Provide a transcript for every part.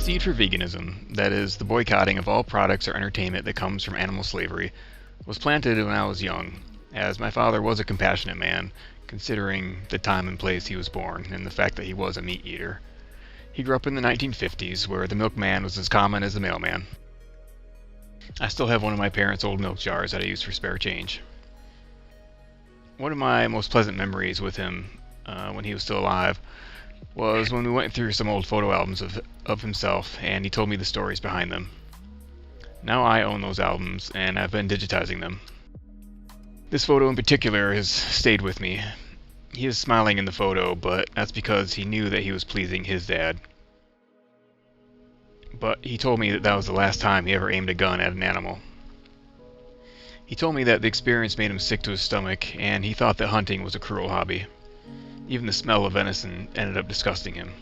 seed for veganism, that is, the boycotting of all products or entertainment that comes from animal slavery, was planted when I was young, as my father was a compassionate man, considering the time and place he was born and the fact that he was a meat eater. He grew up in the 1950s, where the milkman was as common as the mailman. I still have one of my parents' old milk jars that I use for spare change. One of my most pleasant memories with him, when he was still alive, was when we went through some old photo albums of himself, and he told me the stories behind them. Now I own those albums, and I've been digitizing them. This photo in particular has stayed with me. He is smiling in the photo, but that's because he knew that he was pleasing his dad. But he told me that was the last time he ever aimed a gun at an animal. He told me that the experience made him sick to his stomach, and he thought that hunting was a cruel hobby. Even the smell of venison ended up disgusting him.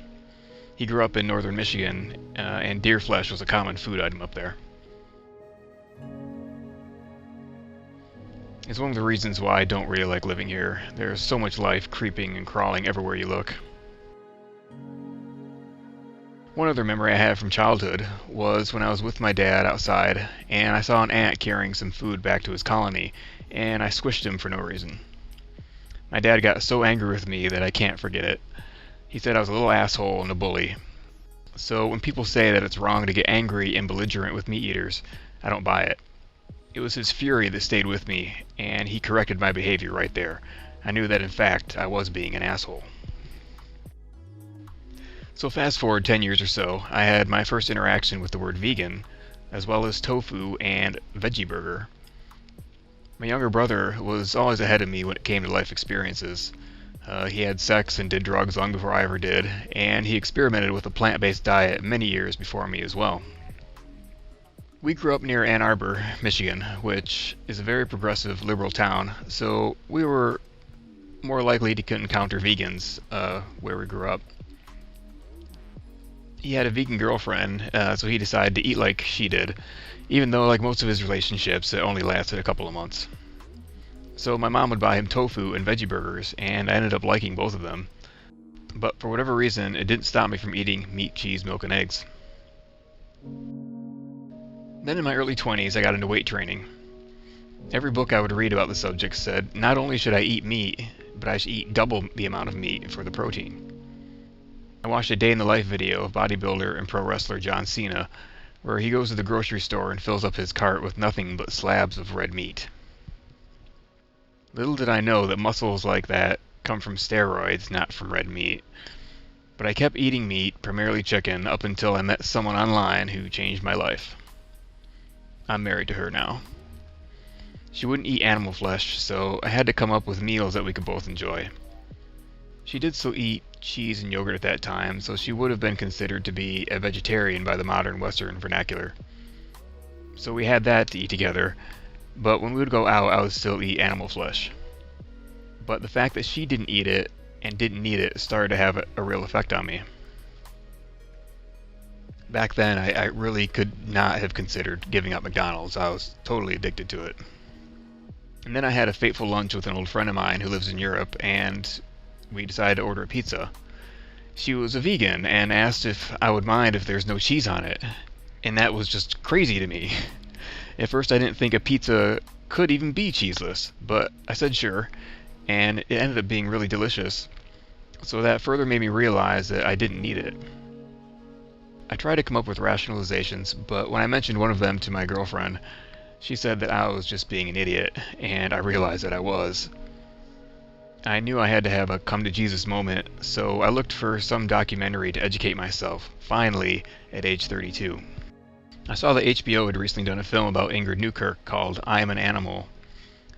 He grew up in northern Michigan, and deer flesh was a common food item up there. It's one of the reasons why I don't really like living here. There's so much life creeping and crawling everywhere you look. One other memory I have from childhood was when I was with my dad outside, and I saw an ant carrying some food back to his colony, and I squished him for no reason. My dad got so angry with me that I can't forget it. He said I was a little asshole and a bully. So when people say that it's wrong to get angry and belligerent with meat eaters, I don't buy it. It was his fury that stayed with me, and he corrected my behavior right there. I knew that in fact I was being an asshole. So fast forward 10 years or so, I had my first interaction with the word vegan, as well as tofu and veggie burger. My younger brother was always ahead of me when it came to life experiences. He had sex and did drugs long before I ever did, and he experimented with a plant-based diet many years before me as well. We grew up near Ann Arbor, Michigan, which is a very progressive liberal town, so we were more likely to encounter vegans where we grew up. He had a vegan girlfriend, so he decided to eat like she did, even though, like most of his relationships, it only lasted a couple of months. So my mom would buy him tofu and veggie burgers, and I ended up liking both of them. But for whatever reason, it didn't stop me from eating meat, cheese, milk, and eggs. Then in my early 20s, I got into weight training. Every book I would read about the subject said not only should I eat meat, but I should eat double the amount of meat for the protein. I watched a day-in-the-life video of bodybuilder and pro wrestler John Cena, where he goes to the grocery store and fills up his cart with nothing but slabs of red meat. Little did I know that muscles like that come from steroids, not from red meat. But I kept eating meat, primarily chicken, up until I met someone online who changed my life. I'm married to her now. She wouldn't eat animal flesh, so I had to come up with meals that we could both enjoy. She did still eat cheese and yogurt at that time, so she would have been considered to be a vegetarian by the modern Western vernacular. So we had that to eat together, but when we would go out, I would still eat animal flesh. But the fact that she didn't eat it and didn't need it started to have a real effect on me. Back then, I really could not have considered giving up McDonald's. I was totally addicted to it. And then I had a fateful lunch with an old friend of mine who lives in Europe, and we decided to order a pizza. She was a vegan and asked if I would mind if there's no cheese on it, and that was just crazy to me. At first I didn't think a pizza could even be cheeseless, but I said sure, and it ended up being really delicious. So that further made me realize that I didn't need it. I tried to come up with rationalizations, but when I mentioned one of them to my girlfriend, she said that I was just being an idiot, and I realized that I was. I knew I had to have a come-to-Jesus moment, so I looked for some documentary to educate myself, finally, at age 32. I saw that HBO had recently done a film about Ingrid Newkirk called I Am an Animal.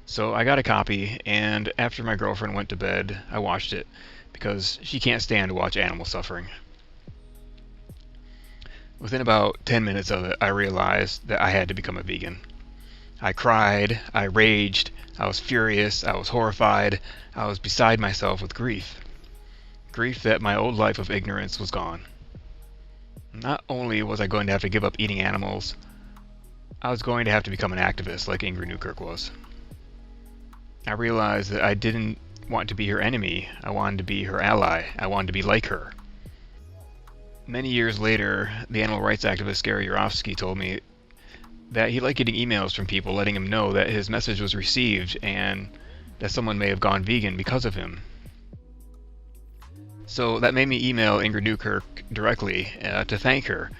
So I got a copy, and after my girlfriend went to bed, I watched it, because she can't stand to watch animal suffering. Within about 10 minutes of it, I realized that I had to become a vegan. I cried, I raged, I was furious, I was horrified, I was beside myself with grief. Grief that my old life of ignorance was gone. Not only was I going to have to give up eating animals, I was going to have to become an activist like Ingrid Newkirk was. I realized that I didn't want to be her enemy, I wanted to be her ally, I wanted to be like her. Many years later, the animal rights activist Gary Yourofsky told me that he liked getting emails from people letting him know that his message was received and that someone may have gone vegan because of him. So that made me email Ingrid Newkirk directly to thank her,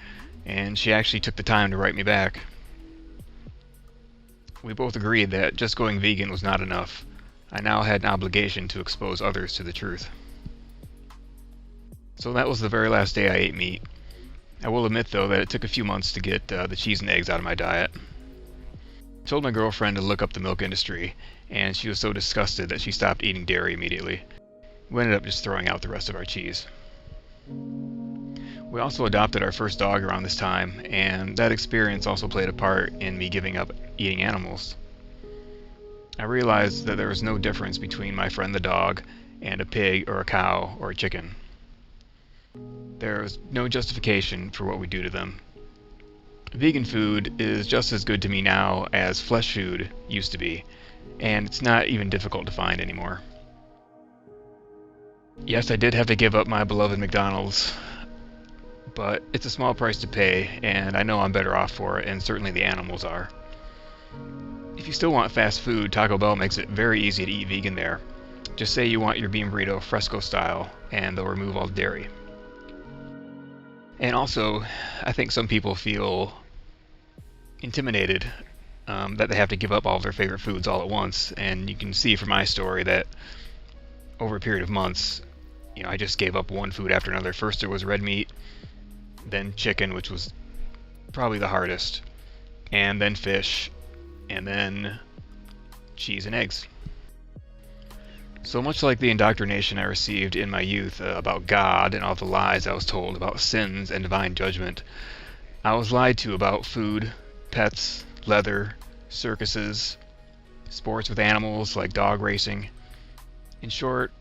and she actually took the time to write me back. We both agreed that just going vegan was not enough. I now had an obligation to expose others to the truth. So that was the very last day I ate meat. I will admit, though, that it took a few months to get the cheese and eggs out of my diet. I told my girlfriend to look up the milk industry, and she was so disgusted that she stopped eating dairy immediately. We ended up just throwing out the rest of our cheese. We also adopted our first dog around this time, and that experience also played a part in me giving up eating animals. I realized that there was no difference between my friend the dog and a pig or a cow or a chicken. There is no justification for what we do to them. Vegan food is just as good to me now as flesh food used to be, and it's not even difficult to find anymore. Yes, I did have to give up my beloved McDonald's, but it's a small price to pay, and I know I'm better off for it, and certainly the animals are. If you still want fast food, Taco Bell makes it very easy to eat vegan there. Just say you want your bean burrito fresco style, and they'll remove all the dairy. And also, I think some people feel intimidated that they have to give up all of their favorite foods all at once, and you can see from my story that over a period of months, I just gave up one food after another. First there was red meat, then chicken, which was probably the hardest, and then fish, and then cheese and eggs. So much like the indoctrination I received in my youth about God and all the lies I was told about sins and divine judgment, I was lied to about food, pets, leather, circuses, sports with animals like dog racing. In short,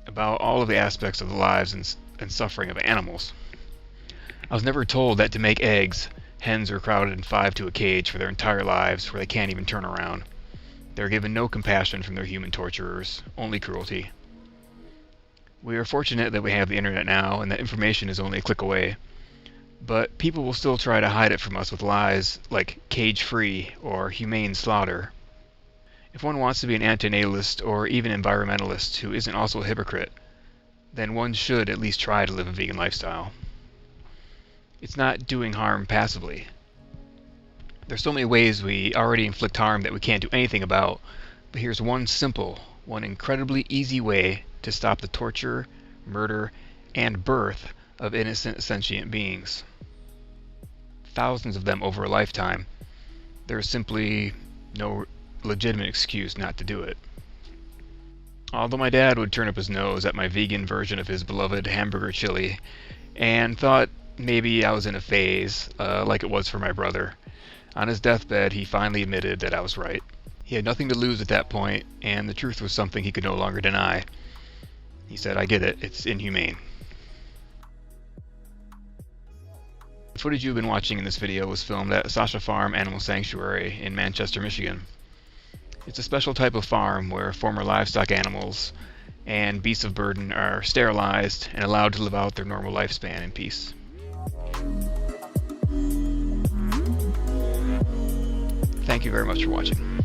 about all of the aspects of the lives and suffering of animals. I was never told that to make eggs, hens are crowded in 5 to a cage for their entire lives where they can't even turn around. They are given no compassion from their human torturers, only cruelty. We are fortunate that we have the internet now and that information is only a click away, but people will still try to hide it from us with lies like cage-free or humane slaughter. If one wants to be an antinatalist or even environmentalist who isn't also a hypocrite, then one should at least try to live a vegan lifestyle. It's not doing harm passively. There's so many ways we already inflict harm that we can't do anything about, but here's one simple, one incredibly easy way to stop the torture, murder, and birth of innocent sentient beings. Thousands of them over a lifetime. There's simply no legitimate excuse not to do it. Although my dad would turn up his nose at my vegan version of his beloved hamburger chili, and thought maybe I was in a phase, like it was for my brother. On his deathbed, he finally admitted that I was right. He had nothing to lose at that point, and the truth was something he could no longer deny. He said, "I get it, it's inhumane." The footage you've been watching in this video was filmed at Sasha Farm Animal Sanctuary in Manchester, Michigan. It's a special type of farm where former livestock animals and beasts of burden are sterilized and allowed to live out their normal lifespan in peace. Thank you very much for watching.